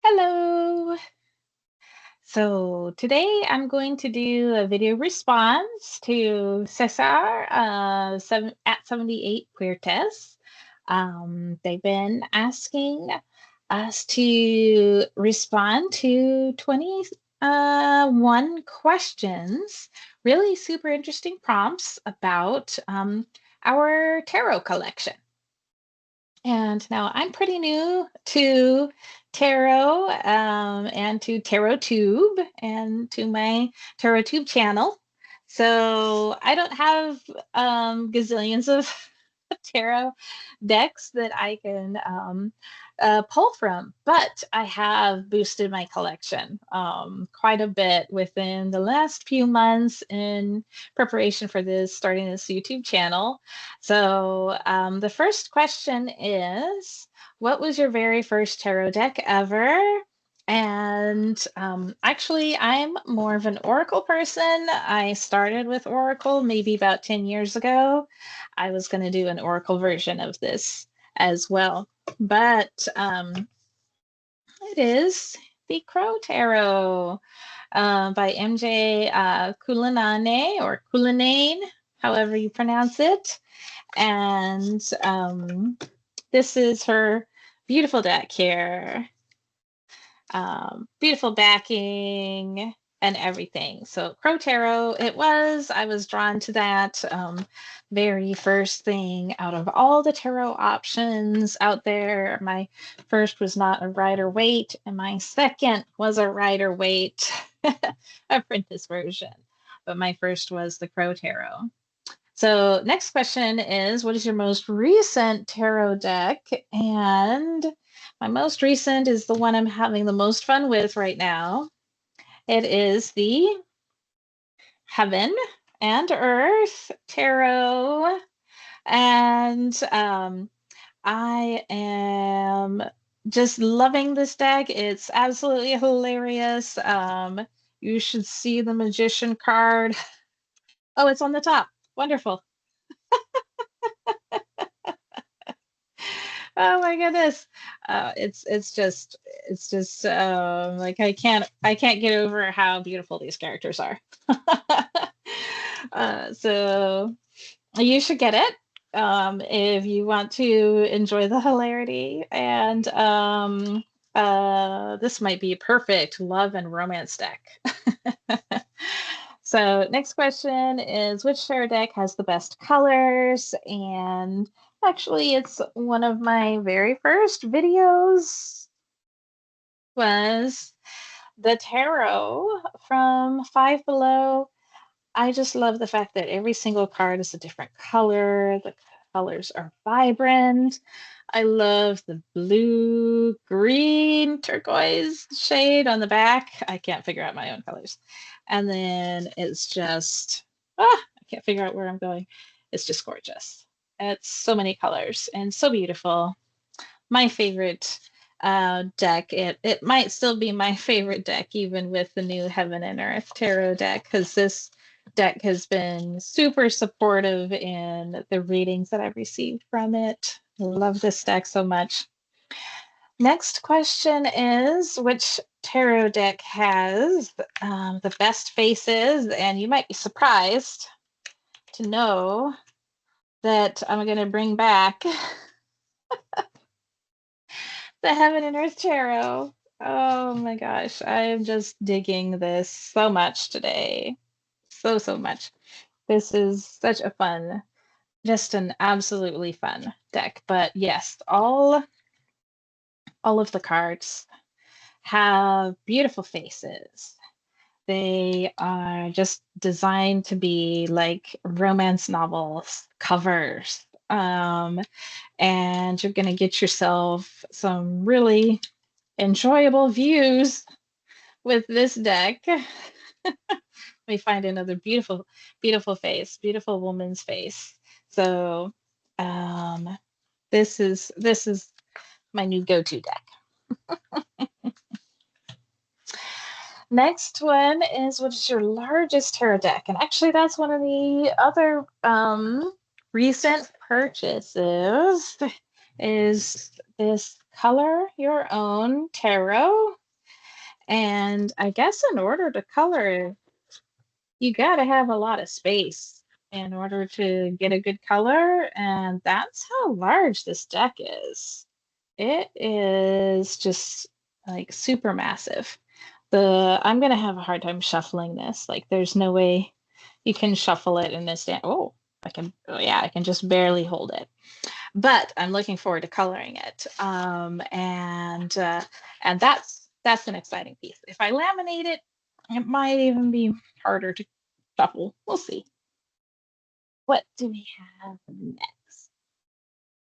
Hello. So today I'm going to do a video response to Cesar at 78 Puertas. They've been asking us to respond to 21 questions, really super interesting prompts about our tarot collection. And now I'm pretty new to tarot and to Tarot Tube and to my Tarot Tube channel. So I don't have gazillions of tarot decks that I can pull from, but I have boosted my collection quite a bit within the last few months in preparation for starting this YouTube channel. So the first question is, what was your very first tarot deck ever? And actually, I'm more of an Oracle person. I started with Oracle maybe about 10 years ago. I was going to do an Oracle version of this as well. But it is the Crow Tarot by MJ Kulanane or Kulanane, however you pronounce it. And this is her beautiful deck here. Beautiful backing and everything. So Crow Tarot, I was drawn to that very first thing out of all the tarot options out there. My first was not a Rider-Waite, and my second was a Rider-Waite apprentice version. But my first was the Crow Tarot. So next question is, what is your most recent tarot deck? And my most recent is the one I'm having the most fun with right now. It is the Heaven and Earth Tarot. And I am just loving this deck. It's absolutely hilarious. You should see the Magician card. Oh, it's on the top. Wonderful. Oh my goodness. It's just like I can't get over how beautiful these characters are. So you should get it if you want to enjoy the hilarity. And this might be a perfect love and romance deck. So next question is, which tarot deck has the best colors? And actually, it's one of my very first videos was the tarot from Five Below. I just love the fact that every single card is a different color. The colors are vibrant. I love the blue, green, turquoise shade on the back. I can't figure out my own colors. And then it's just, I can't figure out where I'm going. It's just gorgeous. It's so many colors and so beautiful. My favorite deck. It might still be my favorite deck, even with the new Heaven and Earth Tarot deck, because this deck has been super supportive in the readings that I've received from it. I love this deck so much. Next question is, which tarot deck has the best faces? And you might be surprised to know that I'm going to bring back the Heaven and Earth Tarot. Oh my gosh, I am just digging this so much today. So much. This is such a fun, just an absolutely fun deck. But yes, all of the cards have beautiful faces. They are just designed to be like romance novels covers. And you're going to get yourself some really enjoyable views with this deck. We find another beautiful, beautiful face, beautiful woman's face. So this is my new go-to deck. Next one is, what is your largest tarot deck? And actually, that's one of the other recent purchases, is this color your own tarot. And I guess in order to color, you got to have a lot of space in order to get a good color. And that's how large this deck is. It is just like super massive. I'm gonna have a hard time shuffling this. Like there's no way you can shuffle it in this stand. Oh, I can, oh yeah, I can just barely hold it. But I'm looking forward to coloring it. And that's an exciting piece. If I laminate it, it might even be harder to shuffle. We'll see. What do we have next?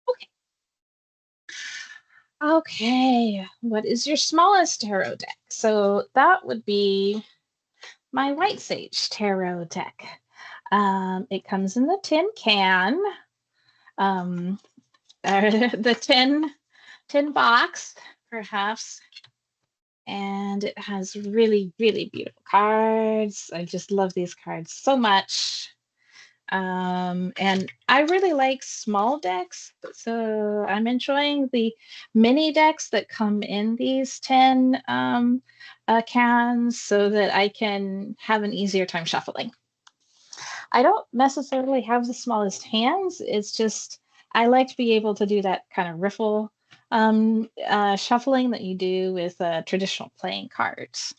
Okay. Okay, what is your smallest tarot deck? So that would be my White Sage tarot deck. It comes in the tin can, um, the tin box, perhaps, and it has really, really beautiful cards. I just love these cards so much. And I really like small decks, so I'm enjoying the mini decks that come in these 10 cans so that I can have an easier time shuffling. I don't necessarily have the smallest hands. It's just I like to be able to do that kind of riffle shuffling that you do with traditional playing cards.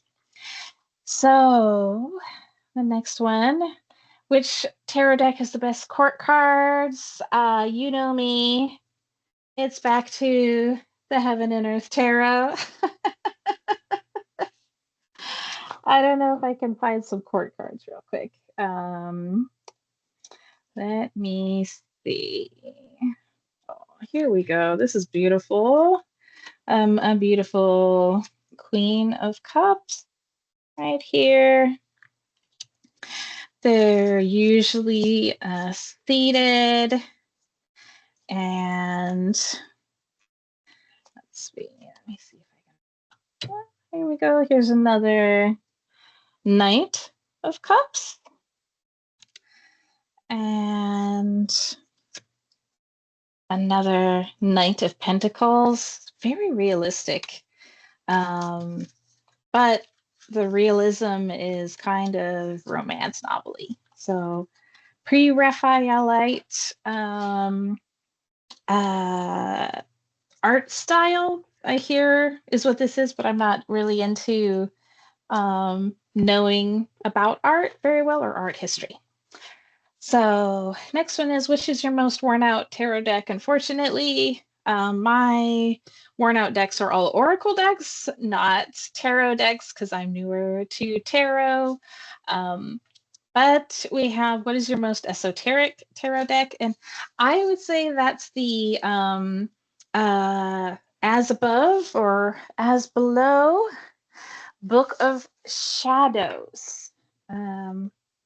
So the next one, which tarot deck has the best court cards? You know me. It's back to the Heaven and Earth Tarot. I don't know if I can find some court cards real quick. Let me see. Oh, here we go. This is beautiful. A beautiful Queen of Cups right here. They're usually seated, and let's see. Let me see if I can. Here we go. Here's another Knight of Cups, and another Knight of Pentacles. Very realistic, but the realism is kind of romance novel-y. So pre-Raphaelite art style, I hear, is what this is, but I'm not really into knowing about art very well or art history. So next one is, which is your most worn out tarot deck? Unfortunately, my worn out decks are all oracle decks, not tarot decks, because I'm newer to tarot. But we have, what is your most esoteric tarot deck? And I would say that's the As Above or As Below Book of Shadows.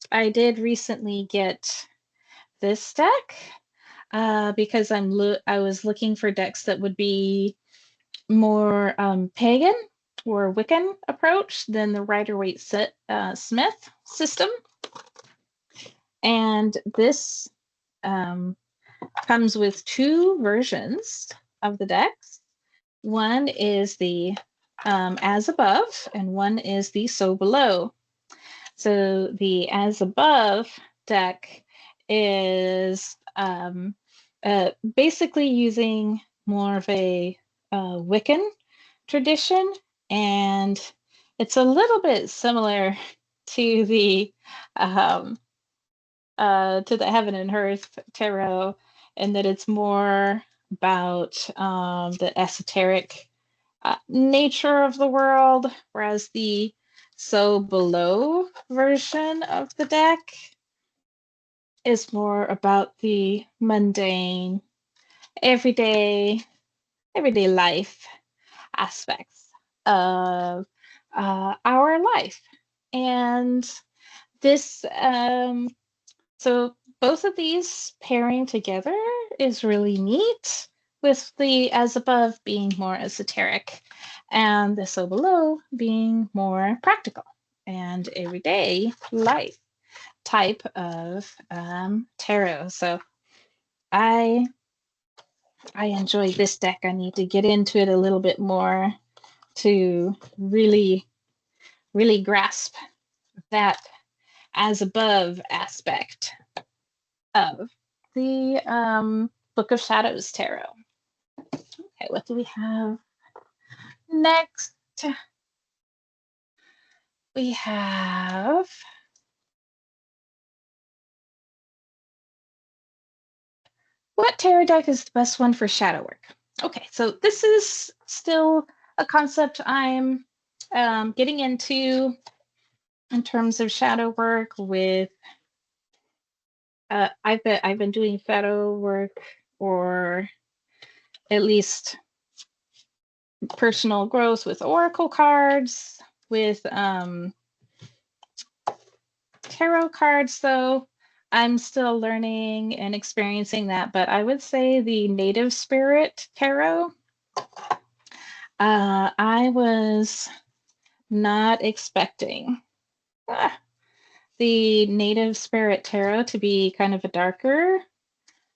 I did recently get this deck because I was looking for decks that would be more pagan or Wiccan approach than the Rider-Waite-Smith system. And this comes with two versions of the decks. One is the As Above, and one is the So Below. So the As Above deck is basically using more of a Wiccan tradition, and it's a little bit similar to the Heaven and Earth tarot, in that it's more about the esoteric nature of the world, whereas the So Below version of the deck is more about the mundane, everyday life aspects of our life. And this so both of these pairing together is really neat, with the As Above being more esoteric and the So Below being more practical and everyday life type of tarot. So I I enjoy this deck. I need to get into it a little bit more to really, really grasp that as above aspect of the Book of Shadows Tarot. Okay, what do we have next? We have what tarot deck is the best one for shadow work? Okay, so this is still a concept I'm getting into in terms of shadow work with I've been doing shadow work or at least personal growth with oracle cards, with tarot cards, though I'm still learning and experiencing that. But I would say the native spirit tarot. I was not expecting the native spirit tarot to be kind of a darker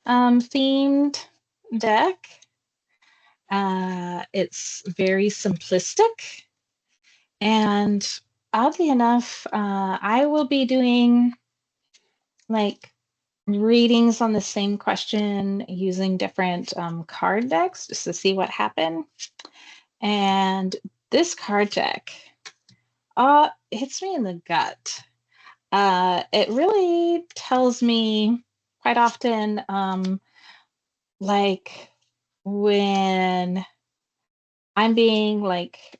themed deck. It's very simplistic. And oddly enough, I will be doing like readings on the same question using different card decks just to see what happened. And this card deck hits me in the gut. It really tells me quite often, like when I'm being like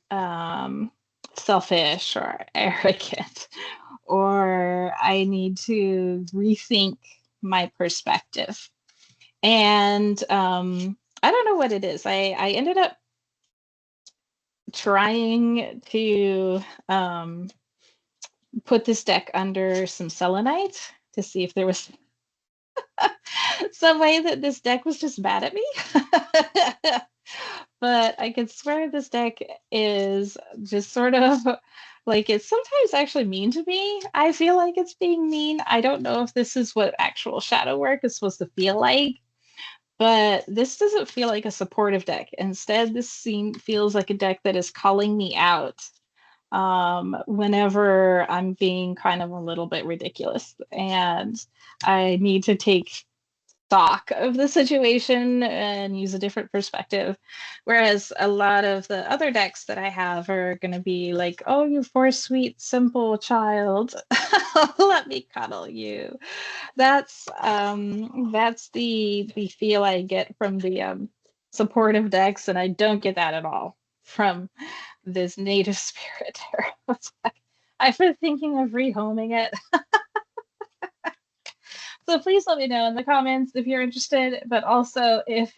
selfish or arrogant, or I need to rethink my perspective. And I don't know what it is. I ended up trying to put this deck under some selenite to see if there was some way that this deck was just mad at me. But I could swear this deck is just sort of like it's sometimes actually mean to me. I feel like it's being mean. I don't know if this is what actual shadow work is supposed to feel like, but this doesn't feel like a supportive deck. Instead, this feels like a deck that is calling me out whenever I'm being kind of a little bit ridiculous and I need to take stock of the situation and use a different perspective. Whereas a lot of the other decks that I have are going to be like, oh, you poor, sweet, simple child. Let me cuddle you. That's the feel I get from the supportive decks, and I don't get that at all from this native spirit tarot. I've been thinking of rehoming it. So please let me know in the comments if you're interested, but also if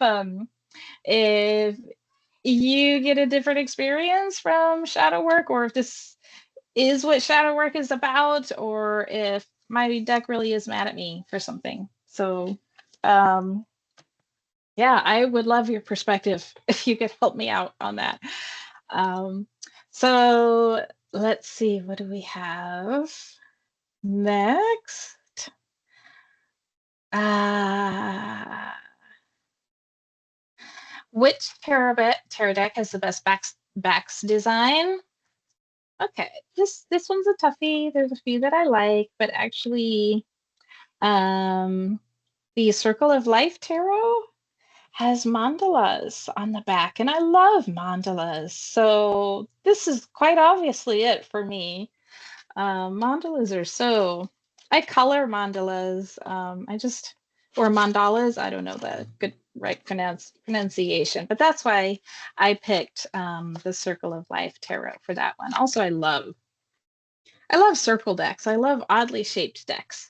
you get a different experience from shadow work, or if this is what shadow work is about, or if my deck really is mad at me for something. So yeah, I would love your perspective if you could help me out on that. So let's see, what do we have next? Uh, which tarot deck has the best backs design? Okay, this one's a toughie. There's a few that I like, but actually, um, the Circle of Life tarot has mandalas on the back, and I love mandalas. So this is quite obviously it for me. Mandalas are so. I color mandalas. Or mandalas. I don't know the good right pronunciation, but that's why I picked the Circle of Life tarot for that one. Also, I love circle decks. I love oddly shaped decks.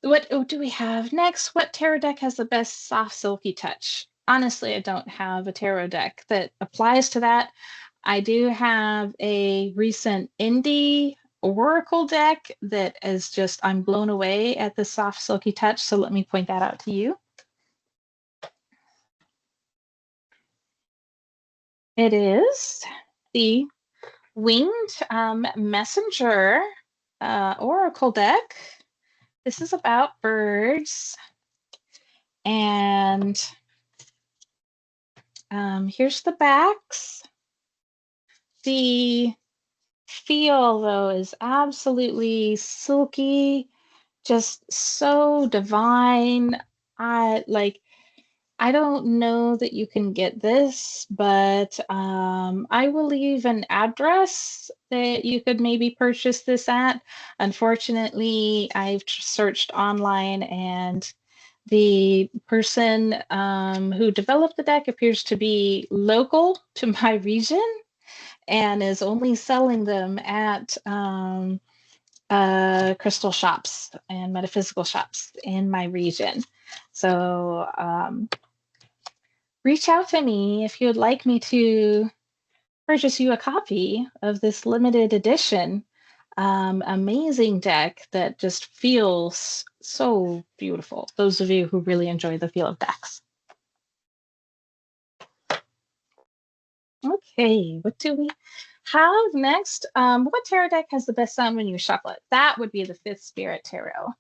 What do we have next? What tarot deck has the best soft silky touch? Honestly, I don't have a tarot deck that applies to that. I do have a recent indie oracle deck that is just, I'm blown away at the soft silky touch. So let me point that out to you. It is the Winged Messenger oracle deck. This is about birds And here's the backs. The feel, though, is absolutely silky, just so divine. I don't know that you can get this, but I will leave an address that you could maybe purchase this at. Unfortunately, I've searched online, and the person who developed the deck appears to be local to my region and is only selling them at crystal shops and metaphysical shops in my region. So reach out to me if you would like me to purchase you a copy of this limited edition amazing deck that just feels so beautiful. Those of you who really enjoy the feel of decks. Okay, what do we have next? What tarot deck has the best sound when you shuffle it? That would be the Fifth Spirit Tarot.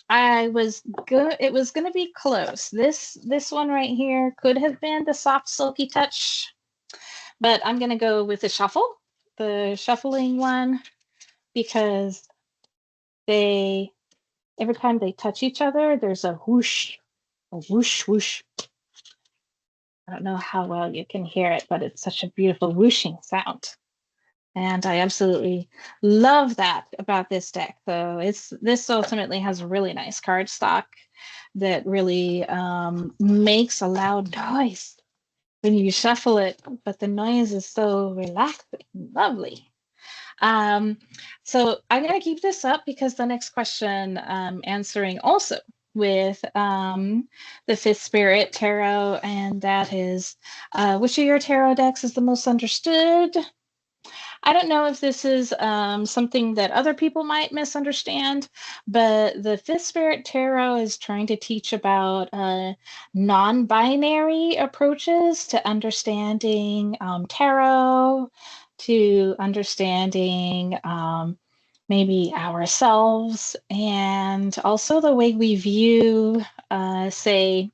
It was gonna be close. This one right here could have been the soft silky touch, but I'm gonna go with the shuffling one, because they every time they touch each other, there's a whoosh, whoosh. I don't know how well you can hear it, but it's such a beautiful whooshing sound. And I absolutely love that about this deck. So this ultimately has a really nice card stock that really makes a loud noise when you shuffle it, but the noise is so relaxing, lovely. Um, so I'm going to keep this up because the next question answering also with the Fifth Spirit Tarot, and that is, which of your tarot decks is the most understood? I don't know if this is something that other people might misunderstand, but the Fifth Spirit Tarot is trying to teach about non binary approaches to understanding tarot, to understanding maybe ourselves, and also the way we view, say,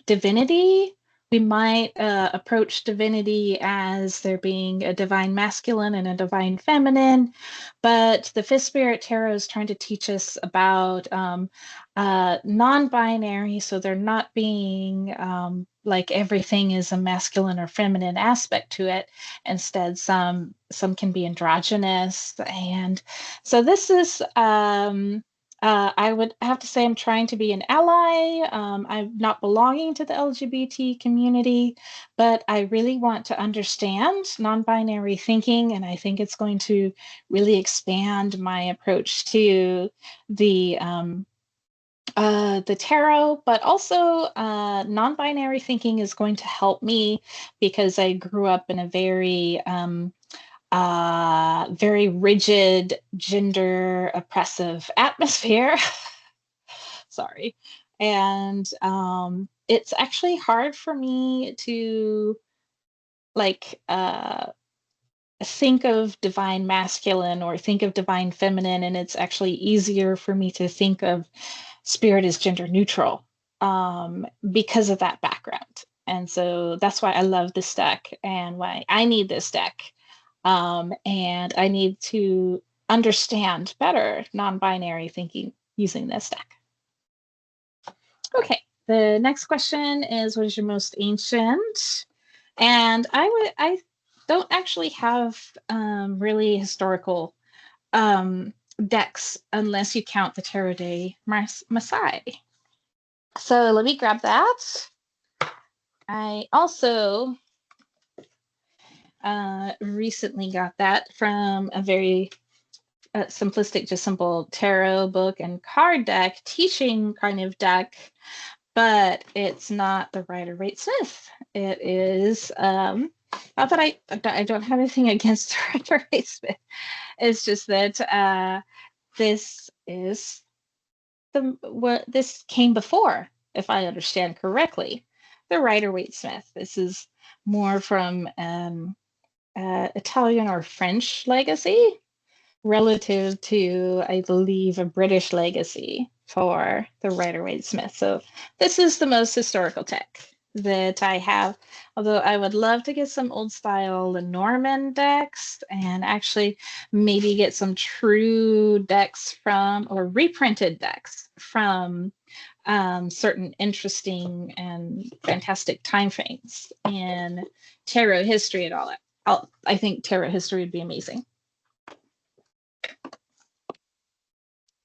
divinity. We might approach divinity as there being a divine masculine and a divine feminine, but the Fifth Spirit Tarot is trying to teach us about non-binary, so they're not being like everything is a masculine or feminine aspect to it. Instead, some can be androgynous, and so this is I would have to say I'm trying to be an ally. I'm not belonging to the LGBT community, but I really want to understand non-binary thinking, and I think it's going to really expand my approach to the tarot, but also non-binary thinking is going to help me because I grew up in a very rigid, gender oppressive atmosphere. Sorry. And it's actually hard for me to like think of divine masculine or think of divine feminine, and it's actually easier for me to think of spirit as gender neutral because of that background. And so that's why I love this deck and why I need this deck. And I need to understand better non-binary thinking using this deck. Okay, the next question is, what is your most ancient? And I don't actually have really historical decks unless you count the Tarot de Masai. So let me grab that. I also recently got that from a very simplistic, just simple tarot book and card deck, teaching kind of deck, but it's not the Rider-Waite-Smith. It is not that I don't have anything against Rider-Waite-Smith. It's just that this is what this came before, if I understand correctly, the Rider-Waite-Smith. This is more from Italian or French legacy relative to, I believe, a British legacy. for the Rider-Waite-Smith. So this is the most historical deck that I have, although I would love to get some old style Lenormand decks and actually maybe get some true decks from, or reprinted decks from certain interesting and fantastic time frames in tarot history and all that. I think tarot history would be amazing.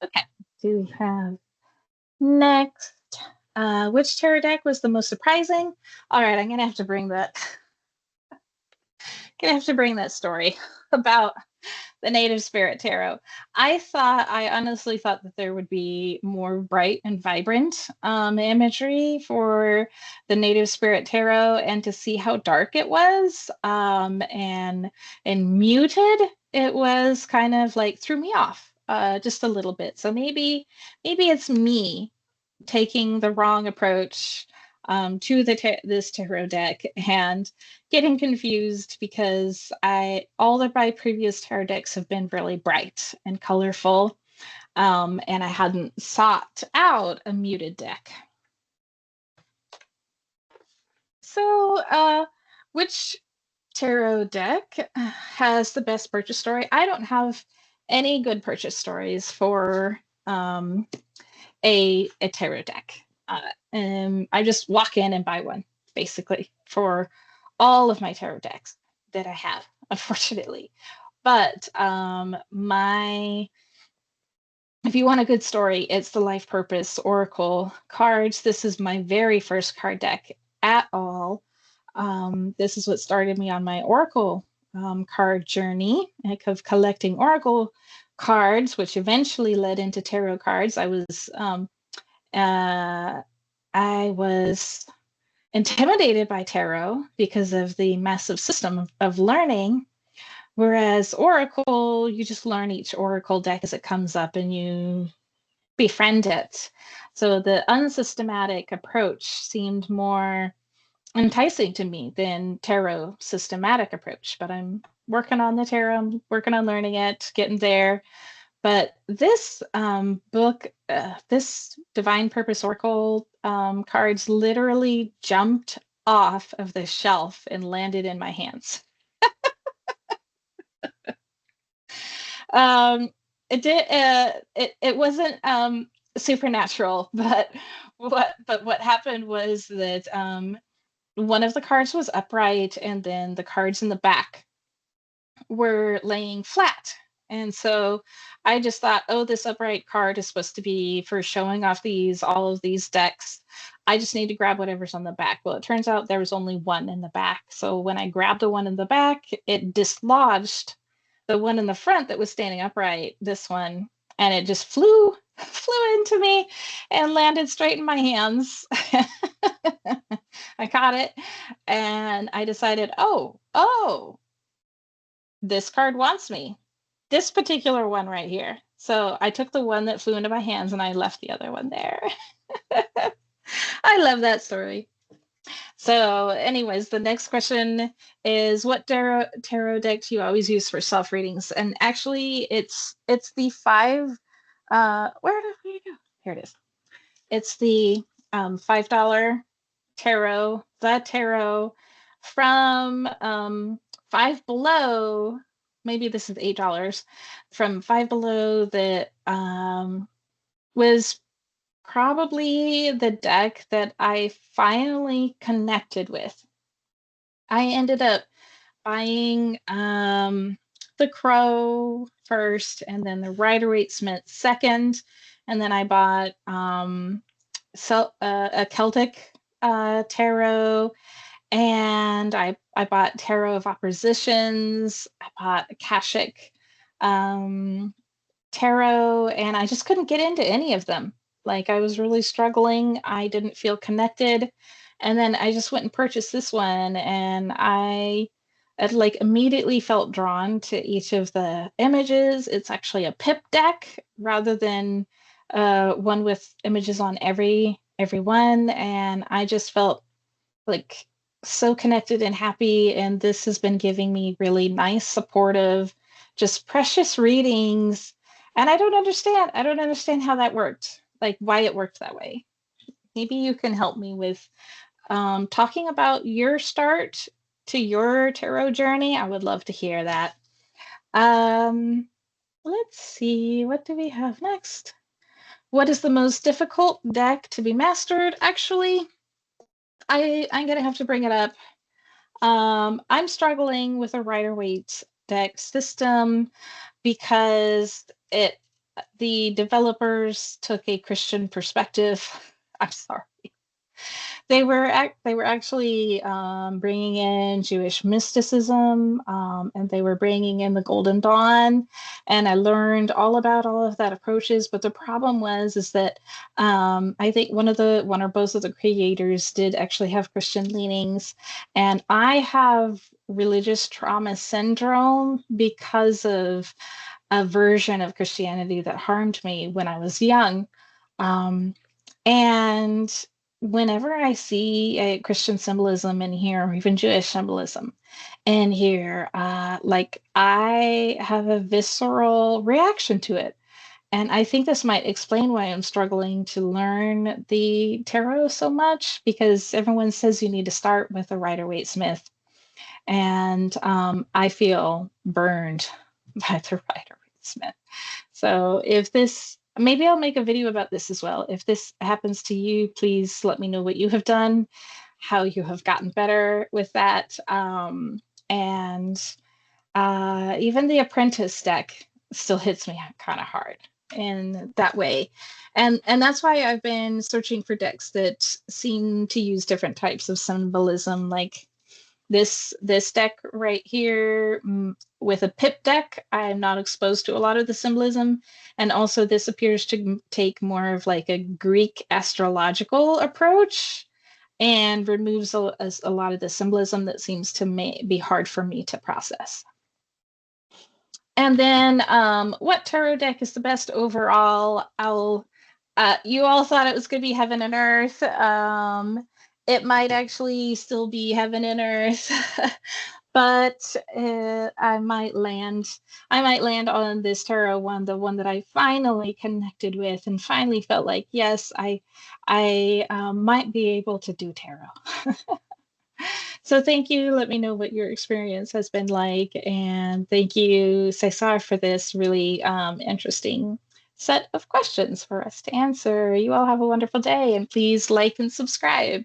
Okay, do we have next? Which tarot deck was the most surprising? All right, I'm gonna have to bring that. Gonna have to bring that story about the Native Spirit Tarot. I honestly thought that there would be more bright and vibrant imagery for the Native Spirit Tarot, and to see how dark it was and muted, it was kind of like threw me off just a little bit. So maybe it's me taking the wrong approach to this tarot deck and getting confused, because all of my previous tarot decks have been really bright and colorful, and I hadn't sought out a muted deck. So which tarot deck has the best purchase story? I don't have any good purchase stories for a tarot deck. I just walk in and buy one, basically, for all of my tarot decks that I have, unfortunately. But if you want a good story, it's the Life Purpose Oracle cards. This is my very first card deck at all. This is what started me on my Oracle card journey of collecting Oracle cards, which eventually led into tarot cards. I was intimidated by tarot because of the massive system of learning, whereas Oracle, you just learn each Oracle deck as it comes up and you befriend it. So the unsystematic approach seemed more enticing to me than tarot systematic approach. But I'm working on the tarot, I'm working on learning it, getting there. But this book, this Divine Purpose Oracle cards literally jumped off of the shelf and landed in my hands. It did. It wasn't supernatural, but what happened was that one of the cards was upright, and then the cards in the back were laying flat. And so I just thought, oh, this upright card is supposed to be for showing off all of these decks. I just need to grab whatever's on the back. Well, it turns out there was only one in the back. So when I grabbed the one in the back, it dislodged the one in the front that was standing upright, this one, and it just flew into me and landed straight in my hands. I caught it and I decided, oh, this card wants me. This particular one right here. So I took the one that flew into my hands and I left the other one there. I love that story. So anyways, the next question is, what tarot deck do you always use for self readings? And actually it's the where did we go? Here it is. It's the $5 tarot, the tarot from Five Below. Maybe this is $8 from Five Below, that was probably the deck that I finally connected with. I ended up buying the Crow first, and then the Rider-Waite-Smith second, and then I bought a Celtic tarot, and I bought Tarot of Oppositions. I bought Akashic tarot, and I just couldn't get into any of them. Like, I was really struggling. I didn't feel connected. And then I just went and purchased this one, and I like immediately felt drawn to each of the images. It's actually a pip deck rather than one with images on every one. And I just felt like so connected and happy. And this has been giving me really nice, supportive, just precious readings. And I don't understand how that worked. like why it worked that way. Maybe you can help me with talking about your start to your tarot journey. I would love to hear that. Um, let's see, what do we have next? What is the most difficult deck to be mastered? Actually, I'm gonna have to bring it up. I'm struggling with a Rider-Waite deck system because it the developers took a Christian perspective. I'm sorry. They were actually bringing in Jewish mysticism, and they were bringing in the Golden Dawn, and I learned all about all of that approaches. But the problem was is that I think one or both of the creators did actually have Christian leanings, and I have religious trauma syndrome because of a version of Christianity that harmed me when I was young. Um, and whenever I see a Christian symbolism in here, or even Jewish symbolism in here, like I have a visceral reaction to it. And I think this might explain why I'm struggling to learn the tarot so much, because everyone says you need to start with a Rider-Waite Smith. And I feel burned by the Rider-Waite Smith. So if this, maybe I'll make a video about this as well. If this happens to you, please let me know what you have done, how you have gotten better with that. And even the apprentice deck still hits me kind of hard in that way. And that's why I've been searching for decks that seem to use different types of symbolism, like this deck right here, with a pip deck, I'm not exposed to a lot of the symbolism. And also this appears to take more of like a Greek astrological approach and removes a lot of the symbolism that seems to be hard for me to process. And then what tarot deck is the best overall? You all thought it was going to be Heaven and Earth. It might actually still be Heaven and Earth, but I might land on this tarot one, the one that I finally connected with and finally felt like, yes, I might be able to do tarot. So thank you. Let me know what your experience has been like. And thank you, Cesar, for this really interesting set of questions for us to answer. You all have a wonderful day, and please like and subscribe.